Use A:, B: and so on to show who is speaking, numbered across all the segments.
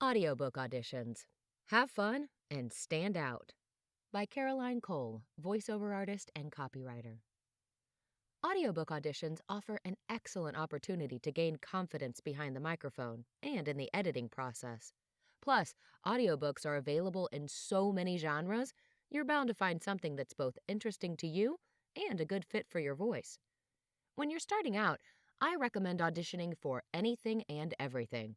A: Audiobook Auditions. Have fun and stand out. By Caroline Cole, voiceover artist and copywriter. Audiobook auditions offer an excellent opportunity to gain confidence behind the microphone and in the editing process. Plus, audiobooks are available in so many genres, you're bound to find something that's both interesting to you and a good fit for your voice. When you're starting out, I recommend auditioning for anything and everything.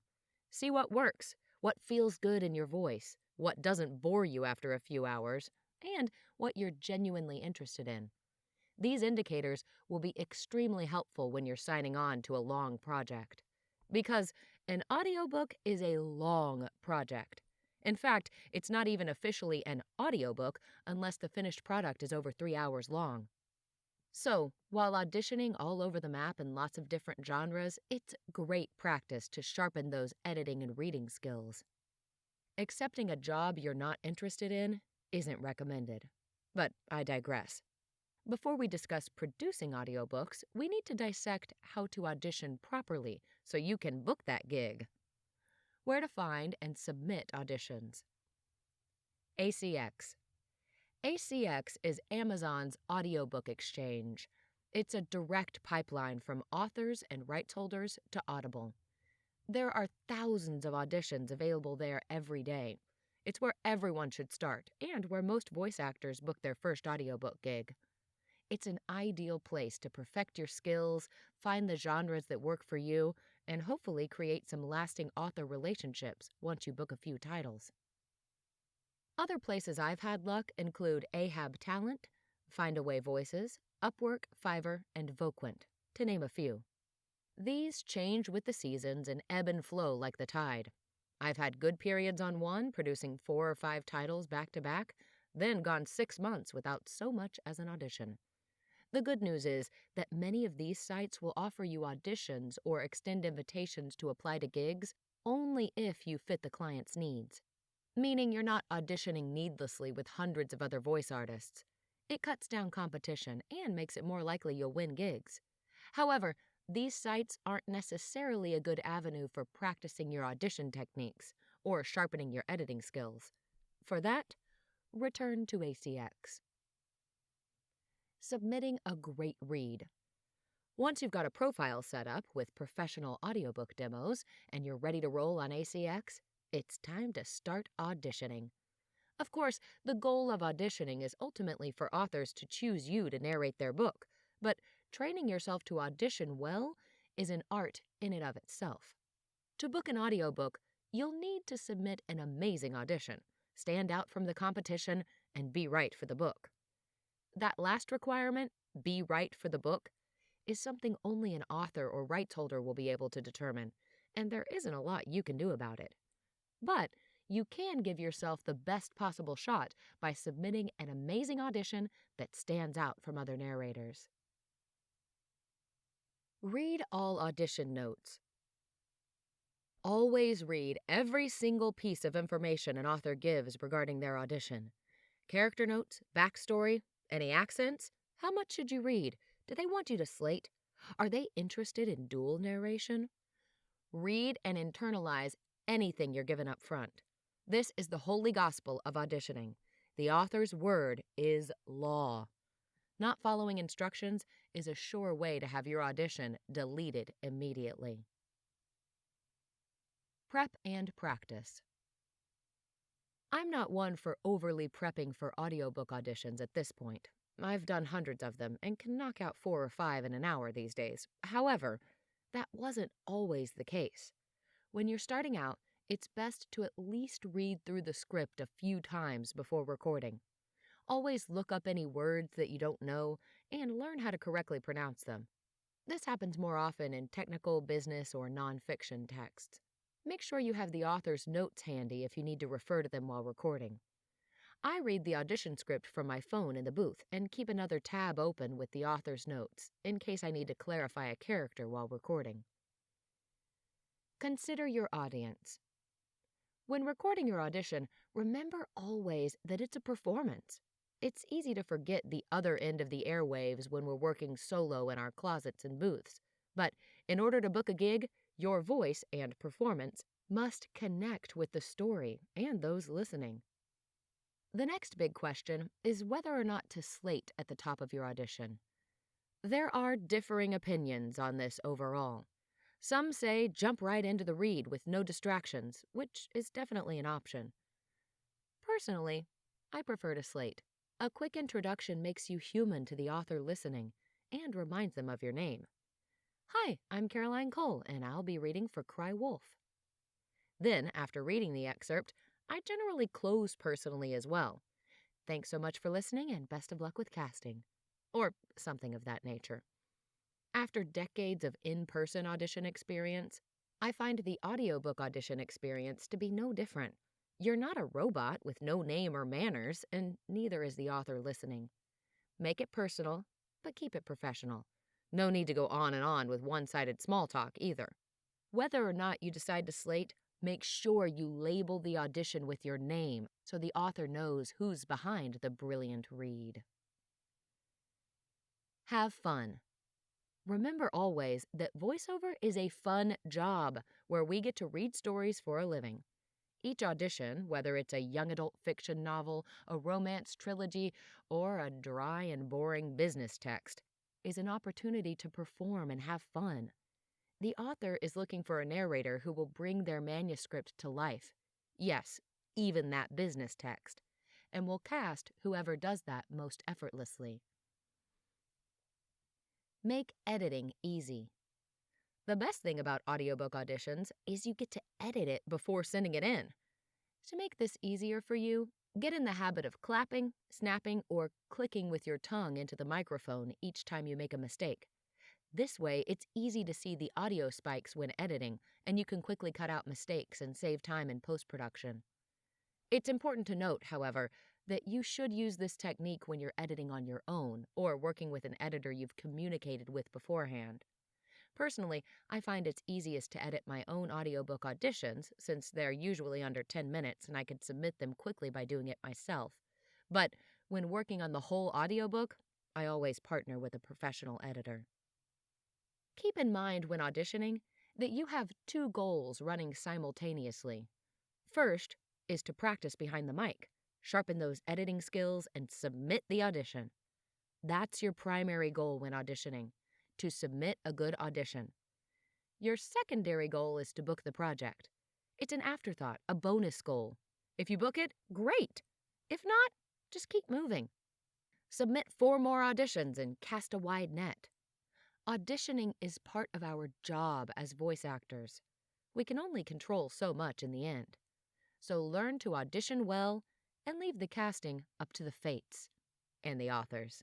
A: See what works, what feels good in your voice, what doesn't bore you after a few hours, and what you're genuinely interested in. These indicators will be extremely helpful when you're signing on to a long project. Because an audiobook is a long project. In fact, it's not even officially an audiobook unless the finished product is over 3 hours long. So, while auditioning all over the map in lots of different genres, it's great practice to sharpen those editing and reading skills. Accepting a job you're not interested in isn't recommended. But I digress. Before we discuss producing audiobooks, we need to dissect how to audition properly so you can book that gig. Where to find and submit auditions. ACX. ACX is Amazon's audiobook exchange. It's a direct pipeline from authors and rights holders to Audible. There are thousands of auditions available there every day. It's where everyone should start and where most voice actors book their first audiobook gig. It's an ideal place to perfect your skills, find the genres that work for you, and hopefully create some lasting author relationships once you book a few titles. Other places I've had luck include Ahab Talent, Findaway Voices, Upwork, Fiverr, and Voquent, to name a few. These change with the seasons and ebb and flow like the tide. I've had good periods on one, producing 4 or 5 titles back to back, then gone 6 months without so much as an audition. The good news is that many of these sites will offer you auditions or extend invitations to apply to gigs only if you fit the client's needs. Meaning you're not auditioning needlessly with hundreds of other voice artists. It cuts down competition and makes it more likely you'll win gigs. However, these sites aren't necessarily a good avenue for practicing your audition techniques or sharpening your editing skills. For that, return to ACX. Submitting a great read. Once you've got a profile set up with professional audiobook demos and you're ready to roll on ACX, it's time to start auditioning. Of course, the goal of auditioning is ultimately for authors to choose you to narrate their book, but training yourself to audition well is an art in and of itself. To book an audiobook, you'll need to submit an amazing audition, stand out from the competition, and be right for the book. That last requirement, be right for the book, is something only an author or rights holder will be able to determine, and there isn't a lot you can do about it. But you can give yourself the best possible shot by submitting an amazing audition that stands out from other narrators. Read all audition notes. Always read every single piece of information an author gives regarding their audition. Character notes, backstory, any accents? How much should you read? Do they want you to slate? Are they interested in dual narration? Read and internalize anything you're given up front. This is the holy gospel of auditioning. The author's word is law. Not following instructions is a sure way to have your audition deleted immediately. Prep and practice. I'm not one for overly prepping for audiobook auditions at this point. I've done hundreds of them and can knock out 4 or 5 in an hour these days. However, that wasn't always the case. When you're starting out, it's best to at least read through the script a few times before recording. Always look up any words that you don't know and learn how to correctly pronounce them. This happens more often in technical, business, or nonfiction texts. Make sure you have the author's notes handy if you need to refer to them while recording. I read the audition script from my phone in the booth and keep another tab open with the author's notes in case I need to clarify a character while recording. Consider your audience. When recording your audition, remember always that it's a performance. It's easy to forget the other end of the airwaves when we're working solo in our closets and booths. But in order to book a gig, your voice and performance must connect with the story and those listening. The next big question is whether or not to slate at the top of your audition. There are differing opinions on this overall. Some say jump right into the read with no distractions, which is definitely an option. Personally, I prefer to slate. A quick introduction makes you human to the author listening and reminds them of your name. Hi, I'm Caroline Cole, and I'll be reading for Cry Wolf. Then, after reading the excerpt, I generally close personally as well. Thanks so much for listening and best of luck with casting. Or something of that nature. After decades of in-person audition experience, I find the audiobook audition experience to be no different. You're not a robot with no name or manners, and neither is the author listening. Make it personal, but keep it professional. No need to go on and on with one-sided small talk either. Whether or not you decide to slate, make sure you label the audition with your name so the author knows who's behind the brilliant read. Have fun. Remember always that voiceover is a fun job where we get to read stories for a living. Each audition, whether it's a young adult fiction novel, a romance trilogy, or a dry and boring business text, is an opportunity to perform and have fun. The author is looking for a narrator who will bring their manuscript to life. Yes, even that business text. And will cast whoever does that most effortlessly. Make editing easy. The best thing about audiobook auditions is you get to edit it before sending it in. To make this easier for you, get in the habit of clapping, snapping, or clicking with your tongue into the microphone each time you make a mistake. This way, it's easy to see the audio spikes when editing, and you can quickly cut out mistakes and save time in post-production. It's important to note, however, that you should use this technique when you're editing on your own or working with an editor you've communicated with beforehand. Personally, I find it's easiest to edit my own audiobook auditions since they're usually under 10 minutes and I can submit them quickly by doing it myself. But when working on the whole audiobook, I always partner with a professional editor. Keep in mind when auditioning that you have two goals running simultaneously. First is to practice behind the mic, sharpen those editing skills, and submit the audition. That's your primary goal when auditioning, to submit a good audition. Your secondary goal is to book the project. It's an afterthought, a bonus goal. If you book it, great. If not, just keep moving. Submit 4 more auditions and cast a wide net. Auditioning is part of our job as voice actors. We can only control so much in the end. So learn to audition well and leave the casting up to the fates and the authors.